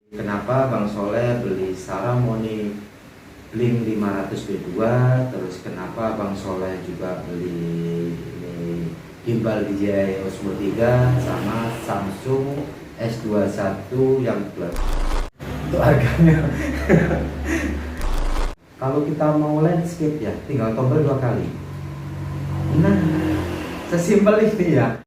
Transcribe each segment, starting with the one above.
Kenapa Bang Soleh beli Saramonic Blink 500 B2, terus kenapa Bang Soleh juga beli ini gimbal DJI Osmo 3 sama Samsung S21 yang plus. Untuk harganya kalau kita mau landscape ya tinggal tombol 2 kali. Nah, sesimpel ini ya.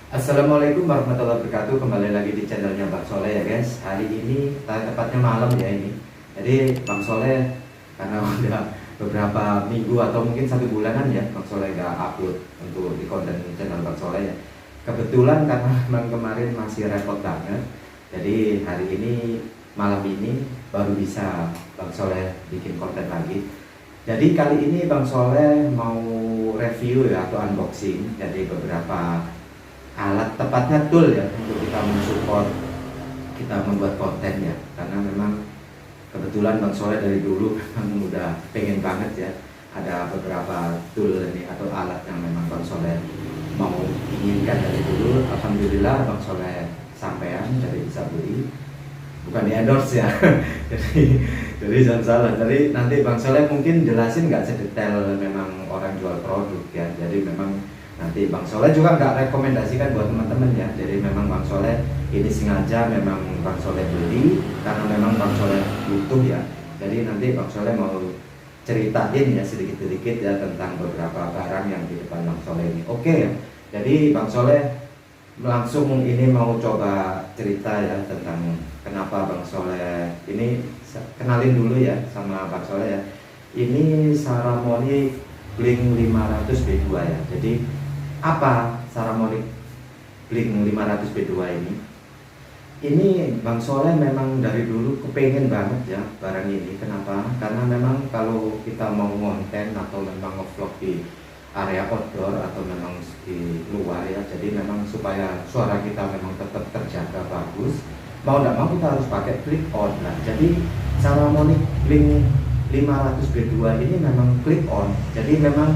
Assalamualaikum warahmatullahi wabarakatuh. Kembali lagi di channelnya Bang Soleh ya guys. Hari ini tepatnya malam ya ini. Jadi Bang Soleh karena udah beberapa minggu atau mungkin 1 bulanan ya Bang Soleh gak upload untuk di konten channel Bang Soleh ya. Kebetulan karena memang kemarin masih repot banget. Jadi hari ini malam ini baru bisa Bang Soleh bikin konten lagi. Jadi kali ini Bang Soleh mau review ya atau unboxing. Jadi beberapa alat, tepatnya tool ya, untuk kita mensupport kita membuat konten ya, karena memang kebetulan Bang Soleh dari dulu memang udah pengen banget ya ada beberapa tool ini atau alat yang memang Bang Soleh mau inginkan dari dulu. Alhamdulillah Bang Soleh sampean, jadi bisa beli, bukan di endorse ya. jadi jangan salah, jadi nanti Bang Soleh mungkin jelasin nggak sedetail memang orang jual produk ya. Jadi memang nanti Bang Soleh juga nggak rekomendasikan buat teman-teman ya. Jadi memang Bang Soleh ini sengaja memang Bang Soleh beli karena memang Bang Soleh butuh ya. Jadi nanti Bang Soleh mau ceritain ya sedikit-sedikit ya tentang beberapa barang yang di depan Bang Soleh ini. Oke ya. Jadi Bang Soleh langsung ini mau coba cerita ya tentang kenapa Bang Soleh ini. Kenalin dulu ya sama Bang Soleh ya. Ini Saramonic Blink 500 B2 ya. Jadi apa Saramonic Blink 500 B2 ini? Ini Bang Soleh memang dari dulu kepengen banget ya barang ini. Kenapa? Karena memang kalau kita mau konten atau memang nge-vlog di area outdoor atau memang di luar ya, jadi memang supaya suara kita memang tetap terjaga bagus, mau tidak mau kita harus pakai clip on. Nah, jadi Saramonic Blink 500 B2 ini memang clip on. Jadi memang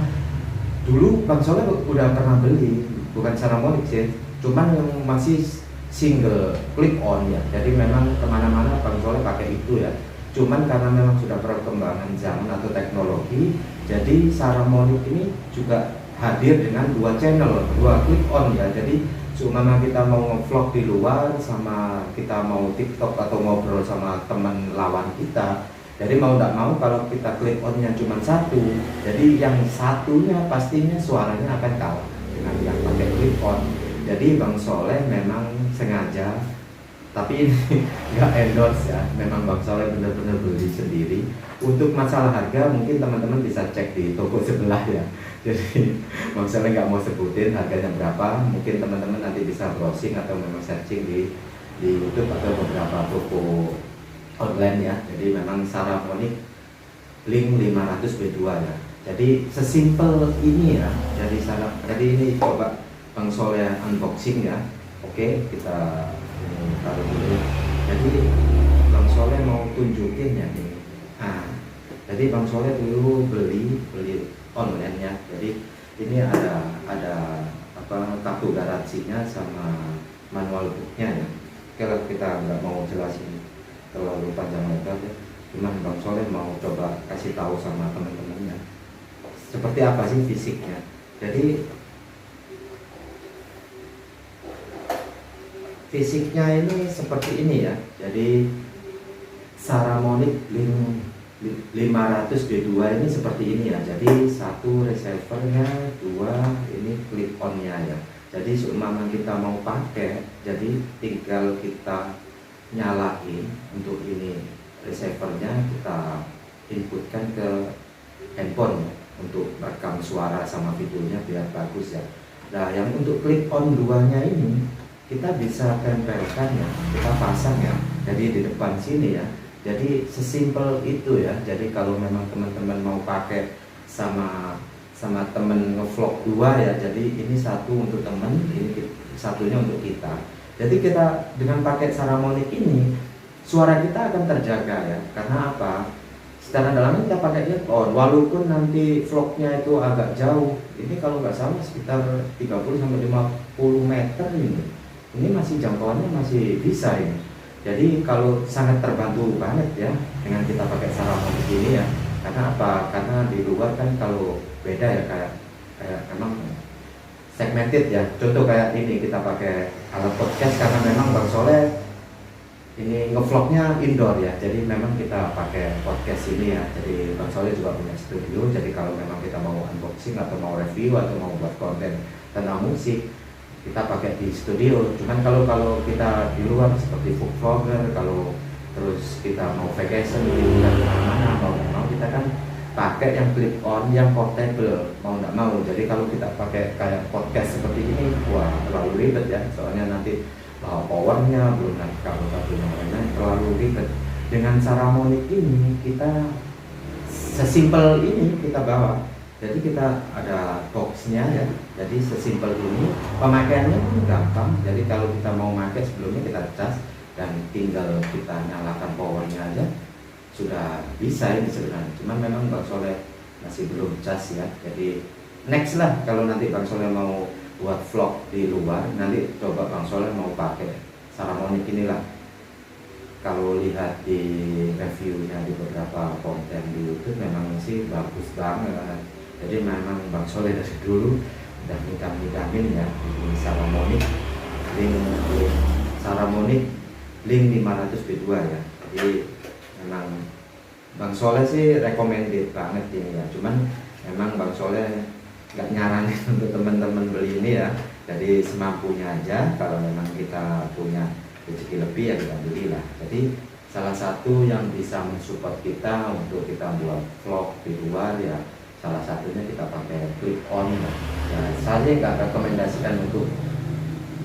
dulu Bang Soleh udah pernah beli, bukan Saramonic sih, cuman yang masih single clip on ya. Jadi memang kemana-mana Bang Soleh pakai itu ya. Cuman karena memang sudah perkembangan zaman atau teknologi, jadi Saramonic ini juga hadir dengan 2 channel, 2 clip on ya. Jadi seumpama kita mau nge-vlog di luar, sama kita mau TikTok atau ngobrol sama teman lawan kita, jadi mau tidak mau kalau kita clip onnya cuma 1, jadi yang satunya pastinya suaranya akan kalah dengan yang pakai clip on. Jadi Bang Soleh memang sengaja, tapi ini nggak endorse ya, memang Bang Soleh benar-benar beli sendiri. Untuk masalah harga mungkin teman-teman bisa cek di toko sebelah ya. Jadi Bang Soleh nggak mau sebutin harganya berapa, mungkin teman-teman nanti bisa browsing atau memang searching di YouTube atau beberapa toko online ya. Jadi memang Saramonic Blink 500 B2 ya. Jadi sesimpel ini ya. Jadi ini coba Bang Soleh unboxing ya. Oke, kita taruh dulu. Jadi Bang Soleh mau tunjukin ya ini. Nah, jadi Bang Soleh dulu beli online ya. Jadi ini ada apa, kartu garansinya sama manual booknya ya. Kalau kita nggak mau jelasin terlalu panjang lebar ya, cuman Bang Soleh mau coba kasih tahu sama teman-temannya seperti apa sih fisiknya. Jadi fisiknya ini seperti ini ya. Jadi Saramonic Blink 500 B2 ini seperti ini ya. Jadi 1 receivernya, 2 ini clip onnya ya. Jadi seumpama kita mau pakai, jadi tinggal kita nyalain untuk ini receivernya, kita inputkan ke handphone ya, untuk rekam suara sama videonya biar bagus ya. Nah, yang untuk clip on 2-nya ini kita bisa tempelkan ya, kita pasang ya, jadi di depan sini ya. Jadi sesimpel itu ya. Jadi kalau memang teman-teman mau pakai sama temen ngevlog 2 ya, jadi ini 1 untuk temen, ini satunya untuk kita. Jadi kita dengan pakai Saramonic ini suara kita akan terjaga ya. Karena apa? secara dalamnya kita pakai earphone, walaupun nanti vlognya itu agak jauh. Ini kalau nggak salah sekitar 30-50 meter ini masih jangkauannya masih bisa ini. Jadi kalau sangat terbantu banget ya dengan kita pakai Saramonic ini ya. Karena apa? Karena di luar kan kalau beda ya, kayak emang segmented ya. Contoh kayak ini kita pakai alat podcast karena memang Bang Soleh ini ngevlognya indoor ya, jadi memang kita pakai podcast ini ya. Jadi Bang Soleh juga punya studio, jadi kalau memang kita mau unboxing atau mau review atau mau buat konten tentang musik, kita pakai di studio. Cuman kalau kita di luar seperti food vlogger, kalau terus kita mau vacation di bulan mana mau nggak mau kita kan pakai yang clip on, yang portable mau nggak mau. Jadi kalau kita pakai kayak podcast seperti ini, wah terlalu ribet ya, soalnya nanti powernya belum, nanti kabel-kabelnya lain-lain terlalu ribet. Dengan Saramonic ini kita sesimpel ini kita bawa, jadi kita ada boxnya ya, jadi sesimpel ini, pemakaiannya pun gampang. Jadi kalau kita mau pakai sebelumnya kita cas dan tinggal kita nyalakan powernya aja sudah bisa ini sebenarnya. Cuman memang Bang Soleh masih belum cas ya, jadi next lah kalau nanti Bang Soleh mau buat vlog di luar, nanti coba Bang Soleh mau pakai Saramonic inilah. Kalau lihat di reviewnya di beberapa konten di YouTube memang sih bagus banget. Jadi memang Bang Soleh dari dulu udah ngidam-ngidamin ya ini Saramonic, link Saramonic link 500B2 ya. Jadi memang Bang Soleh sih recommended banget ini ya. Cuman memang Bang Soleh nggak nyaranin untuk teman-teman beli ini ya. Jadi semampunya aja, kalau memang kita punya rezeki lebih ya kita belilah. Jadi salah satu yang bisa mensupport kita untuk kita buat vlog di luar ya, salah satunya kita pakai clip on ya. Saya nggak rekomendasikan untuk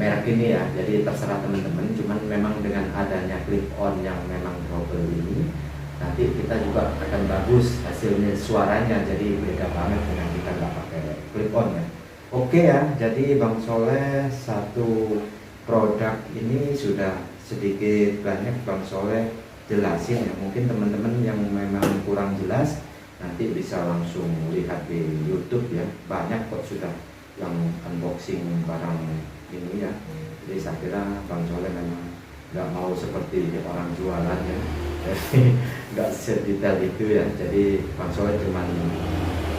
merek ini ya, jadi terserah teman-teman. Cuman memang dengan adanya clip on yang memang double ini, nanti kita juga akan bagus hasilnya, suaranya jadi beda banget dengan kita nggak pakai clip on ya. Oke ya, jadi Bang Soleh satu produk ini sudah sedikit banyak Bang Soleh jelasin ya. Mungkin teman-teman yang memang kurang jelas nanti bisa langsung lihat di YouTube ya, banyak kok sudah yang unboxing barang ini ya. Jadi saya kira Bang Soleh memang nggak mau seperti orang jualan ya, jadi nggak sedetail itu ya. Jadi Bang Soleh cuma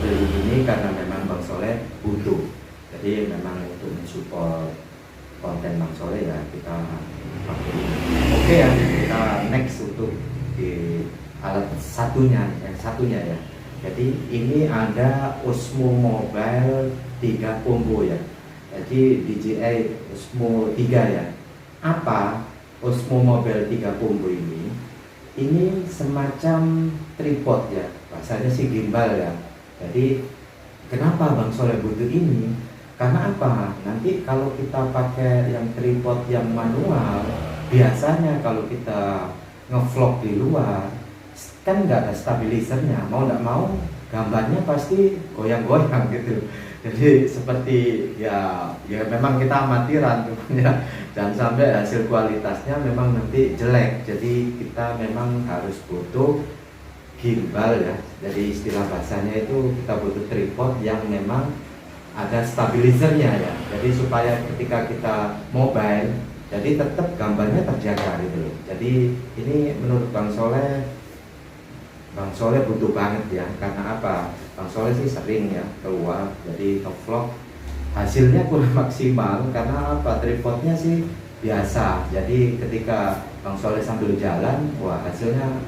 beli ini karena memang Bang Soleh butuh. Jadi memang untuk mensupport konten Bang Soleh ya kita pakai ini. Oke ya, kita next untuk di alat satunya, yang satunya ya. Jadi ini ada Osmo Mobile 3 combo ya. Jadi DJI Osmo 3 ya. Apa Osmo Mobile 3 combo ini? Ini semacam tripod ya, bahasanya sih gimbal ya. Jadi kenapa Bang Soleh butuh ini? Karena apa? Nanti kalau kita pakai yang tripod yang manual, biasanya kalau kita ngevlog di luar kan nggak ada stabilizernya, mau nggak mau gambarnya pasti goyang-goyang gitu. Jadi seperti ya memang kita amatiran ya, jangan sampai hasil kualitasnya memang nanti jelek. Jadi kita memang harus butuh gimbal ya. Jadi istilah bahasanya itu kita butuh tripod yang memang ada stabilizernya ya. Jadi supaya ketika kita mobile, jadi tetap gambarnya terjaga gitu loh. Jadi ini menurut Bang Soleh butuh banget ya. Karena apa? Bang Soleh sih sering ya keluar, jadi vlog hasilnya kurang maksimal karena apa? Tripodnya sih biasa. Jadi ketika Bang Soleh sambil jalan, wah hasilnya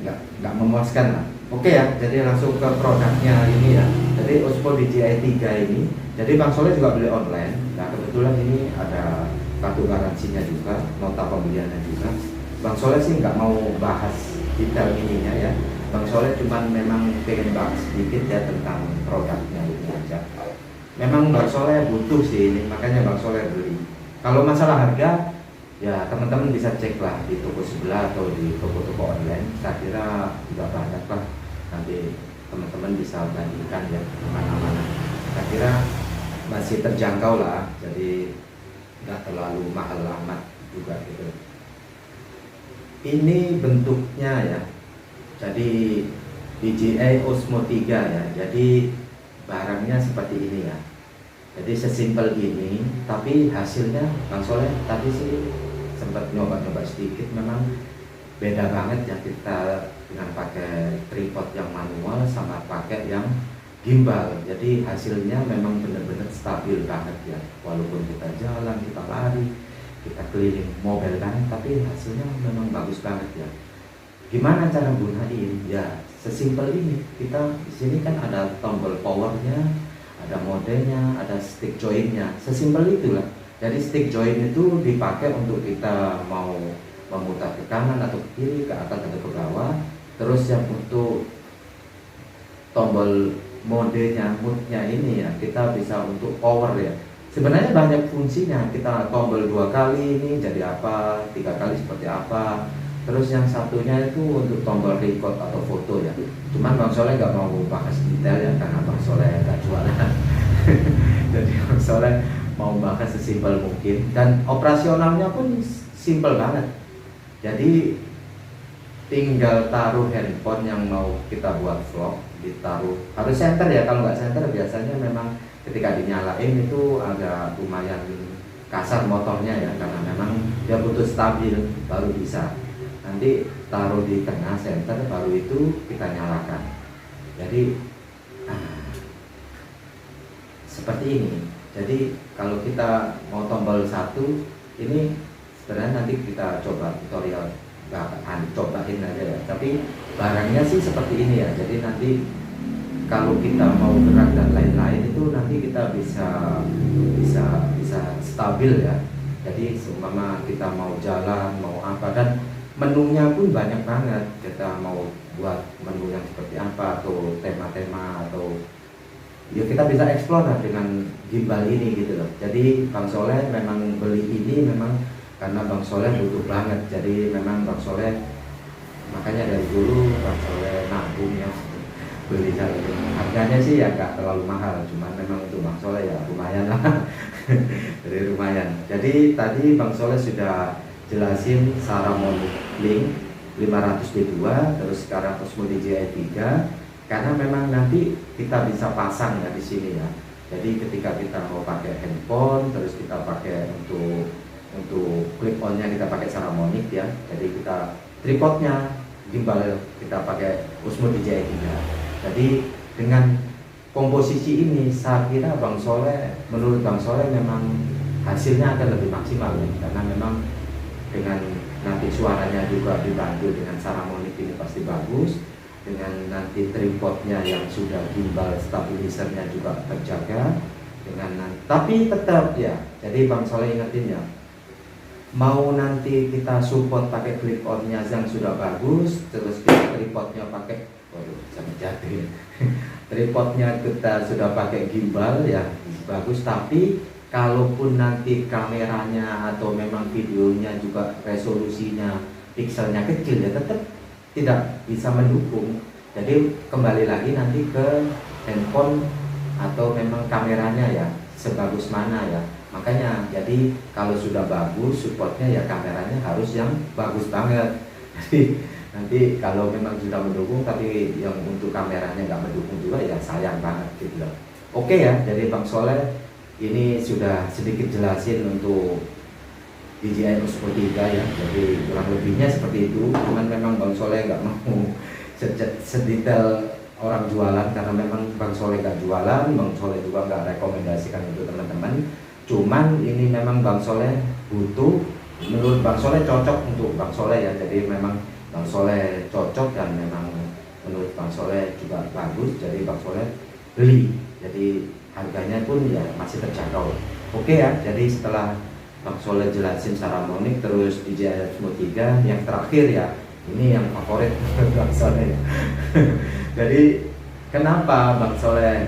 nggak memuaskan lah. Oke ya, jadi langsung ke produknya ini ya. Jadi Osmo DJI 3 ini, jadi Bang Soleh juga beli online. Nah kebetulan ini ada kartu garansinya juga, nota pembeliannya juga. Bang Soleh sih nggak mau bahas detail ininya ya. Bang Soleh cuman memang pengen bahas sedikit ya tentang produknya ini aja. Memang Bang Soleh butuh sih ini, makanya Bang Soleh beli. Kalau masalah harga, ya teman-teman bisa cek lah di toko sebelah atau di toko-toko online. Saya kira juga banyak lah, nanti teman-teman bisa bandingkan ya mana-mana. Saya kira masih terjangkau lah, jadi nggak terlalu mahal amat juga gitu. Ini bentuknya ya, Jadi DJI Osmo 3 ya. Jadi barangnya seperti ini ya. Jadi sesimpel ini, tapi hasilnya Bang Soleh tadi sih sempat nyoba-nyoba sedikit, memang beda banget ya kita dengan pakai tripod yang manual sama pakai yang gimbal. Jadi hasilnya memang benar-benar stabil banget ya. Walaupun kita jalan, kita lari, kita keliling mobil kan, tapi hasilnya memang bagus banget ya. Gimana cara gunain? Ya sesimpel ini. Kita di sini kan ada tombol powernya, ada modenya, ada stick jointnya. Sesimpel itulah. Jadi stick joint itu dipakai untuk kita mau memutar ke kanan atau ke kiri, ke atas atau ke bawah. Terus yang untuk tombol modenya, moodnya ini ya, kita bisa untuk power ya. Sebenarnya banyak fungsinya. Kita tombol 2 kali ini jadi apa, 3 kali seperti apa. Terus yang satunya itu untuk tombol record atau foto ya. Cuman Bang Soleh nggak mau bahas detail ya, karena Bang Soleh nggak jualan. Jadi Bang Soleh mau bahas sesimpel mungkin, dan operasionalnya pun simpel banget. Jadi tinggal taruh handphone yang mau kita buat vlog, ditaruh, harus center ya. Kalau nggak center biasanya memang ketika dinyalain itu agak lumayan kasar motornya ya, karena memang dia butuh stabil baru bisa. Nanti taruh di tengah center, baru itu kita nyalakan. Jadi seperti ini. Jadi kalau kita mau tombol 1 ini sebenarnya nanti kita coba tutorial, cobain aja ya. Tapi barangnya sih seperti ini ya. Jadi nanti kalau kita mau gerak dan lain-lain itu nanti kita bisa stabil ya. Jadi seumpama kita mau jalan, mau apa, dan menunya pun banyak banget. Kita mau buat menu yang seperti apa, atau tema-tema, atau ya kita bisa explore lah dengan gimbal ini gitu loh. Jadi Bang Soleh memang beli ini memang karena Bang Soleh butuh banget. Jadi memang Bang Soleh, makanya dari dulu Bang Soleh nabung ya, beli ini. Harganya sih ya gak terlalu mahal, cuman memang untuk Bang Soleh ya lumayan lah. Jadi lumayan. Jadi tadi Bang Soleh sudah jelasin Saramonic Link 500D2, terus sekarang Osmo DJI 3, karena memang nanti kita bisa pasang ya di sini ya. Jadi ketika kita mau pakai handphone, terus kita pakai untuk clip onnya kita pakai Saramonic ya. Jadi kita tripodnya gimbal kita pakai Osmo DJI 3. Jadi dengan komposisi ini saya kira Bang Soleh, menurut Bang Soleh memang hasilnya akan lebih maksimal ya, karena memang dengan nanti suaranya juga dibantu dengan Saramonic ini pasti bagus, dengan nanti tripodnya yang sudah gimbal, stabilisernya juga terjaga dengan tapi tetap ya. Jadi Bang Soleh ingetin ya, mau nanti kita support pakai clip onnya yang sudah bagus, terus kita tripodnya pakai, waduh sampai jatuh ya. Tripodnya kita sudah pakai gimbal ya bagus, tapi kalaupun nanti kameranya atau memang videonya juga resolusinya pixelnya kecil ya, tetap tidak bisa mendukung. Jadi kembali lagi nanti ke handphone atau memang kameranya ya, sebagus mana ya. Makanya jadi kalau sudah bagus supportnya ya, kameranya harus yang bagus banget. Jadi nanti kalau memang sudah mendukung tapi yang untuk kameranya nggak mendukung juga ya sayang banget gitu loh. Oke ya, jadi Bang Soleh ini sudah sedikit jelasin untuk DJI Osmo 3 ya. Jadi kurang lebihnya seperti itu. Cuman memang Bang Soleh nggak mau sedetail orang jualan, karena memang Bang Soleh nggak jualan, Bang Soleh juga nggak rekomendasikan untuk teman-teman. Cuman ini memang Bang Soleh butuh, menurut Bang Soleh cocok untuk Bang Soleh ya. Jadi memang Bang Soleh cocok dan memang menurut Bang Soleh juga bagus. Jadi Bang Soleh beli. Jadi harganya pun ya masih terjangkau. Oke ya, jadi setelah Bang Soleh jelasin Saramonic terus DJI Osmo 3, yang terakhir ya, ini yang favorit Bang Soleh. Jadi kenapa Bang Soleh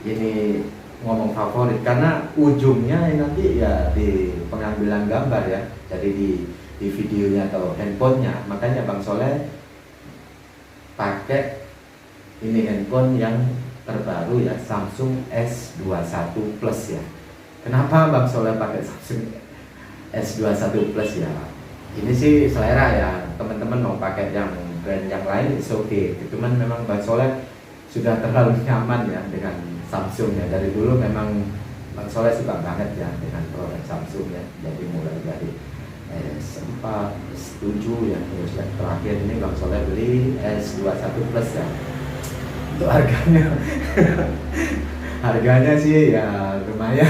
ini ngomong favorit? Karena ujungnya nanti ya di pengambilan gambar ya, jadi di videonya atau handphonenya. Makanya Bang Soleh pakai ini handphone yang terbaru ya, Samsung S21 Plus ya. Kenapa Bang Soleh pakai Samsung S21 Plus ya? Ini sih selera ya, teman-teman mau pakai yang brand yang lain is okay. Cuman memang Bang Soleh sudah terlalu nyaman ya dengan Samsung ya. Dari dulu memang Bang Soleh suka banget ya dengan produk Samsung ya. Jadi mulai dari S4, S7 ya, terus yang terakhir ini Bang Soleh beli S21 Plus ya. Untuk harganya harganya sih ya lumayan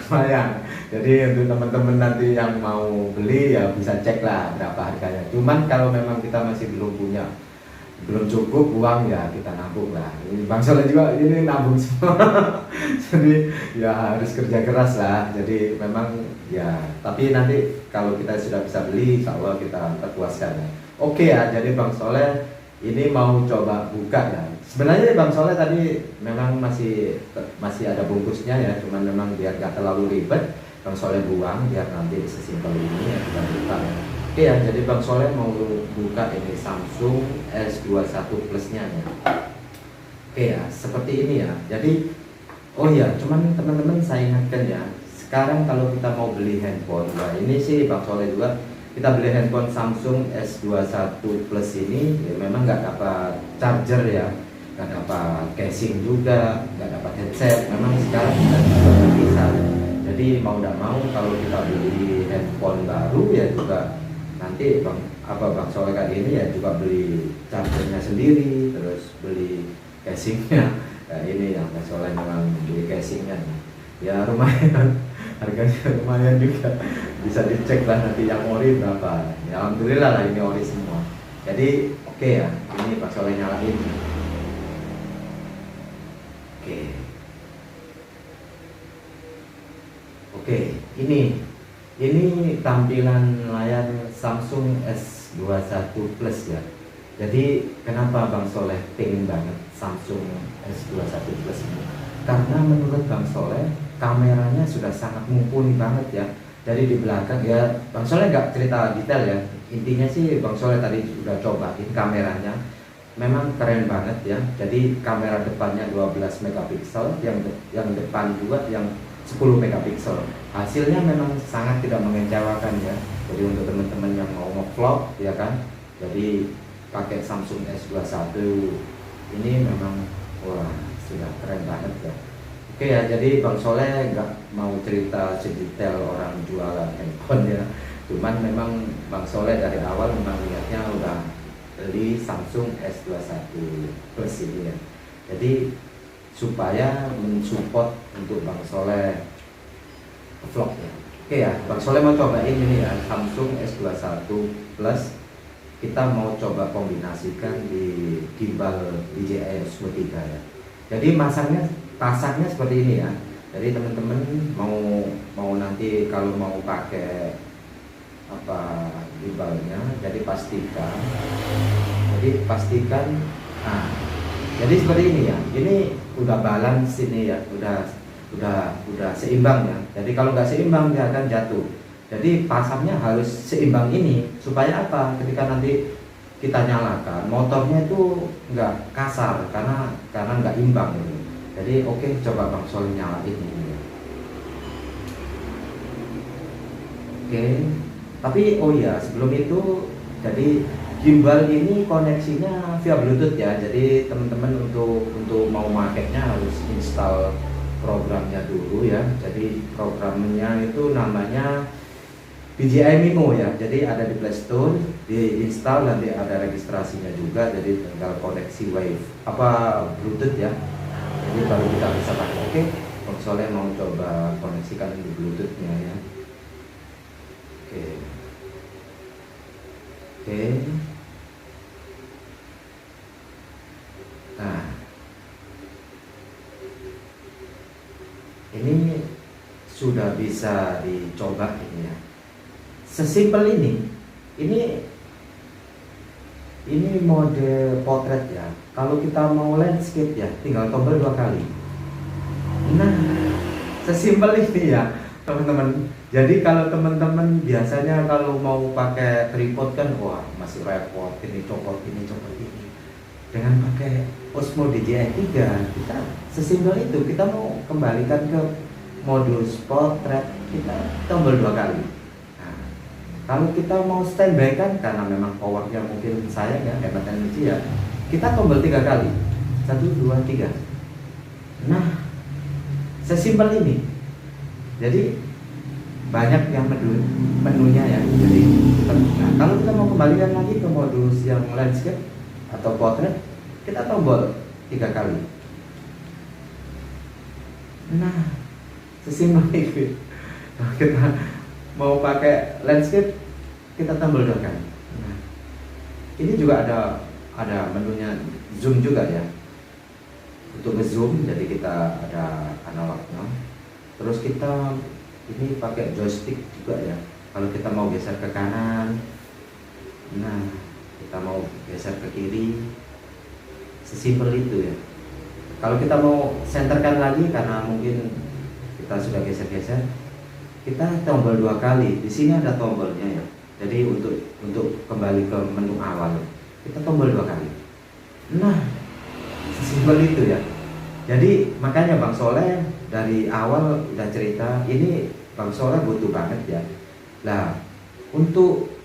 lumayan. Jadi untuk teman-teman nanti yang mau beli ya bisa cek lah berapa harganya. Cuman kalau memang kita masih belum cukup uang ya kita nabung lah. Ini Bang Soleh juga ini nabung semua. Jadi ya harus kerja keras lah. Jadi memang ya, tapi nanti kalau kita sudah bisa beli, insya Allah kita terpuaskan ya. Oke ya, jadi Bang Soleh ini mau coba buka ya. Sebenarnya Bang Soleh tadi memang masih ada bungkusnya ya, cuman memang biar gak terlalu ribet, Bang Soleh buang biar nanti sesimpel ini ya kita buka ya. Oke ya, jadi Bang Soleh mau buka ini Samsung S21 Plus-nya ya. Oke ya, seperti ini ya. Jadi oh ya, cuman teman-teman saya ingatkan ya, sekarang kalau kita mau beli handphone, nah ini sih Bang Soleh juga, kita beli handphone Samsung S21 Plus ini ya memang nggak dapat charger ya, nggak dapat casing juga, nggak dapat headset. Memang sekarang kita juga berpisah. Jadi mau tidak mau kalau kita beli handphone baru ya juga nanti Bang Soleh kali ini ya juga beli chargernya sendiri, terus beli casingnya. Nah, ini yang Bang Soleh memang beli casingnya ya lumayan, harganya lumayan juga, bisa dicek lah nanti yang ori berapa ya. Alhamdulillah lah ini ori semua. Jadi oke ya, ini Bang Soleh nyalain. Oke, ini tampilan layar Samsung S21 Plus ya. Jadi kenapa Bang Soleh pengen banget Samsung S21 Plus ini? Karena menurut Bang Soleh kameranya sudah sangat mumpuni banget ya. Jadi di belakang ya, Bang Soleh nggak cerita detail ya. Intinya sih Bang Soleh tadi sudah cobain kameranya, memang keren banget ya. Jadi kamera depannya 12 megapiksel, yang depan juga yang 10 megapiksel. Hasilnya memang sangat tidak mengecewakan ya. Jadi untuk teman-teman yang mau nge-vlog ya kan, jadi pakai Samsung S21 ini memang wah sudah keren banget ya. Oke ya, jadi Bang Soleh nggak mau cerita sedetail orang jualan handphone ya. Cuman memang Bang Soleh dari awal memang niatnya udah beli Samsung S21 Plus ini ya. Jadi supaya mensupport untuk Bang Soleh vlog ya. Oke ya, Bang Soleh mau cobain ini ya Samsung S21 Plus. Kita mau coba kombinasikan di gimbal DJI Osmo 3 ya. Jadi pasangnya seperti ini ya. Jadi teman-teman mau nanti kalau mau pakai apa gimbalnya, jadi pastikan nah jadi seperti ini ya. Ini udah balance ini ya, udah seimbang ya. Jadi kalau nggak seimbang dia akan jatuh. Jadi pasangnya harus seimbang ini supaya apa? Ketika nanti kita nyalakan motornya itu nggak kasar karena nggak imbang gitu. Jadi oke, coba Bang Soleh nyalain ini ya. Oke. Tapi oh ya, sebelum itu jadi gimbal ini koneksinya via Bluetooth ya. Jadi teman-teman untuk mau makainya harus install programnya dulu ya. Jadi programnya itu namanya DJI Mimo ya. Jadi ada di Play Store, diinstal, nanti ada registrasinya juga. Jadi tinggal koneksi Wave Bluetooth ya. Jadi baru kita bisa pakai. Oke, Bang Soleh mau coba koneksikan di Bluetoothnya ya. Oke. Nah, ini sudah bisa dicoba ini ya. Sesimpel ini mode potret ya. Kalau kita mau landscape ya, tinggal tombol 2 kali. Nah, sesimpel ini ya, teman-teman. Jadi kalau teman-teman biasanya kalau mau pakai tripod kan, wah masih repot, ini copot ini. Dengan pakai Osmo DJI 3, kita sesimpel itu. Kita mau kembalikan ke modus potret, kita tombol 2 kali. Kalau kita mau standby kan, karena memang powernya mungkin sayang ya, hemat energi ya, kita tombol 3 kali, 1, 2, 3. Nah, sesimpel ini. Jadi banyak yang menunya ya. Jadi nah, kalau kita mau kembalikan lagi ke modus yang landscape atau portrait, kita tombol 3 kali. Nah, sesimpel itu. Kalau kita mau pakai landscape, kita tombol 2 kali. Nah, ini juga ada menunya zoom juga ya. Untuk nge-zoom, jadi kita ada analognya. Terus kita ini pakai joystick juga ya. Kalau kita mau geser ke kanan, nah kita mau geser ke kiri, sesimpel itu ya. Kalau kita mau senterkan lagi, karena mungkin kita sudah geser-geser, kita tombol 2 kali. Di sini ada tombolnya ya. Jadi untuk kembali ke menu awal, kita tombol 2 kali. Nah, sesimpel itu ya. Jadi makanya Bang Soleh dari awal udah cerita, ini Bang Soleh butuh banget ya. Nah, untuk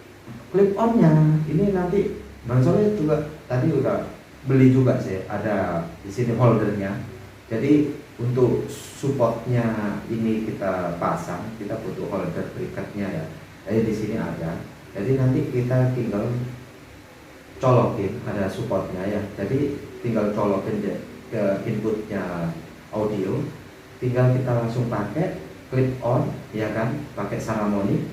clip on-nya ini nanti Bang Soleh juga tadi udah beli juga sih, ada di sini holdernya. Jadi untuk supportnya ini kita pasang, kita butuh holder berikatnya ya. Jadi di sini ada. Jadi nanti kita tinggal colokin, ada supportnya ya. Jadi tinggal colokin ke inputnya audio, tinggal kita langsung pakai clip on ya kan, pakai Saramonic.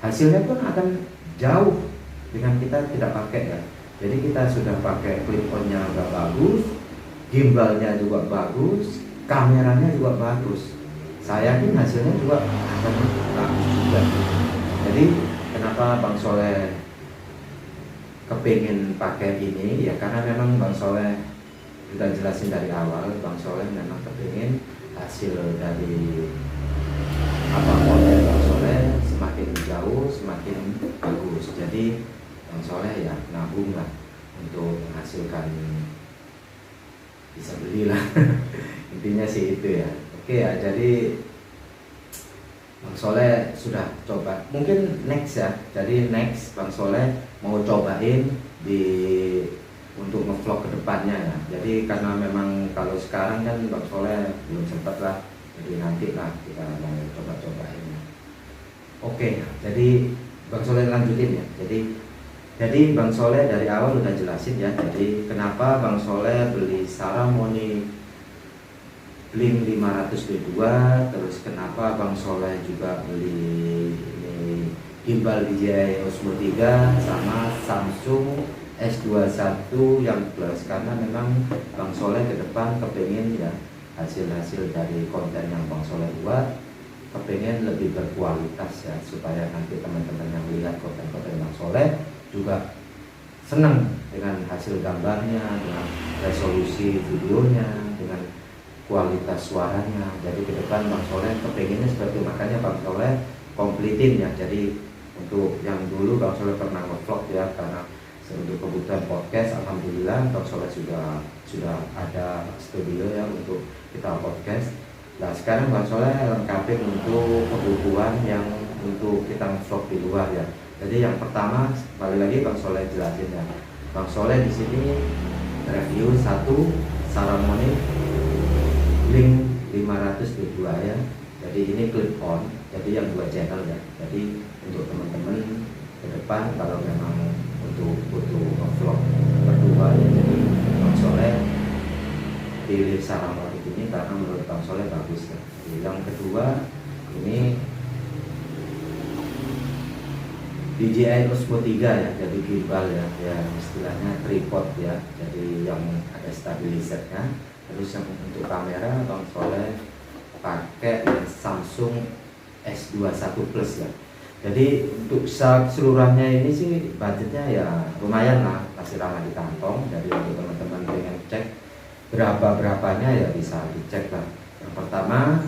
Hasilnya pun akan jauh dengan kita tidak pakai ya. Jadi kita sudah pakai clip on-nya udah bagus, gimbalnya juga bagus, kameranya juga bagus. Saya yakin hasilnya juga akan bagus juga. Jadi kenapa Bang Soleh kepingin pakai ini ya, karena memang Bang Soleh sudah jelasin dari awal, Bang Soleh memang kepingin hasil dari konten Bang Soleh semakin jauh, semakin bagus. Jadi Bang Soleh ya nabung lah untuk menghasilkan, bisa beli lah. Intinya sih itu ya. Oke ya, jadi Bang Soleh sudah coba, mungkin next ya. Jadi next Bang Soleh mau cobain untuk ngevlog ke depannya ya. Jadi karena memang kalau sekarang kan Bang Soleh belum sempat lah, jadi nanti lah kita mau coba-cobain. Oke, jadi Bang Soleh lanjutin ya. Jadi Bang Soleh dari awal udah jelasin ya. Jadi kenapa Bang Soleh beli Saramonic Blink 500 B2, terus kenapa Bang Soleh juga beli ini gimbal DJI Osmo 3 sama Samsung S21 yang plus, karena memang Bang Soleh ke depan kepengen ya hasil-hasil dari konten yang Bang Soleh buat kepengen lebih berkualitas ya, supaya nanti teman-teman yang lihat konten-konten Bang Soleh juga senang dengan hasil gambarnya, dengan resolusi videonya, dengan kualitas suaranya. Jadi ke depan Bang Soleh kepengennya seperti, makanya Bang Soleh kompletin ya. Jadi untuk yang dulu Bang Soleh pernah nge-vlog ya, karena untuk kebutuhan podcast, alhamdulillah Bang Soleh sudah ada studio ya untuk kita podcast. Nah sekarang Bang Soleh lengkapin untuk kebutuhan yang untuk kita vlog di luar ya. Jadi yang pertama balik lagi Bang Soleh jelasin ya. Bang Soleh di sini review satu Saramonic Blink 500 B2 ya. Jadi ini clip on, jadi yang 2 channel ya. Jadi untuk teman-teman ke depan kalau memang untuk butuh vlog berdua ya, jadi Bang Soleh pilih Saramonic ini karena menurut Bang Soleh bagus ya. Jadi yang kedua ini DJI Osmo 3 ya, jadi gimbal ya, istilahnya tripod ya, jadi yang ada stabilizernya. Terus yang untuk kamera Bang Soleh pakai Samsung S21 Plus ya. Jadi untuk keseluruhannya ini sih budgetnya ya lumayan lah, masih ramah di kantong. Jadi untuk teman-teman pengen cek berapanya ya bisa dicek lah. Yang pertama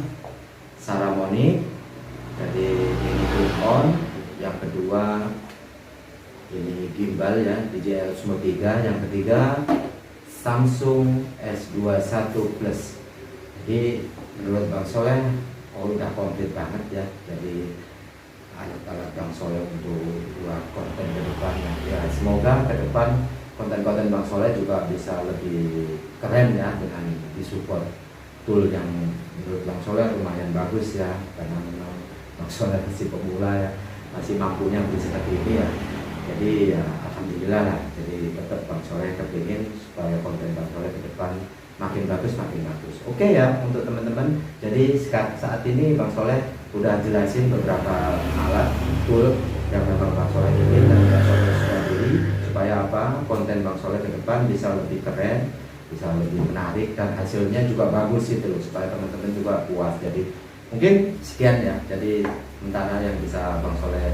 Saramonic, jadi ini clip on. Yang kedua ini gimbal ya, DJI Osmo 3. Yang ketiga Samsung S21 Plus. Jadi menurut Bang Soleh udah komplit banget ya. Jadi alat-alat Bang Soleh untuk buat konten ke depannya. Ya, semoga ke depan konten-konten Bang Soleh juga bisa lebih keren ya, dengan disupport tool yang menurut Bang Soleh lumayan bagus ya, karena memang Bang Soleh masih pemula ya, masih mampunya beli seperti ini ya. Jadi ya alhamdulillah lah. Jadi tetap Bang Soleh kepingin supaya konten Bang Soleh ke depan makin bagus makin bagus. Oke ya untuk teman-teman. Jadi saat ini Bang Soleh udah jelasin beberapa alat tool yang memang Bang Soleh ingin dan Bang Soleh sudah beli, supaya apa, konten Bang Soleh ke depan bisa lebih keren, bisa lebih menarik, dan hasilnya juga bagus gitu loh, supaya teman-teman juga puas. Jadi mungkin sekian ya, jadi sementara yang bisa Bang Soleh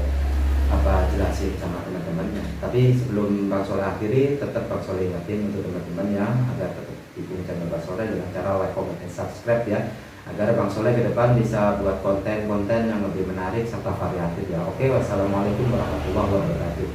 jelasin sama teman-temannya. Tapi sebelum Bang Soleh akhiri, tetap Bang Soleh ingatin untuk teman-teman ya, agar tetap dukung channel Bang Soleh dengan cara like, comment, dan subscribe ya, agar Bang Soleh ke depan bisa buat konten-konten yang lebih menarik serta variatif ya. Oke, wassalamualaikum warahmatullahi wabarakatuh.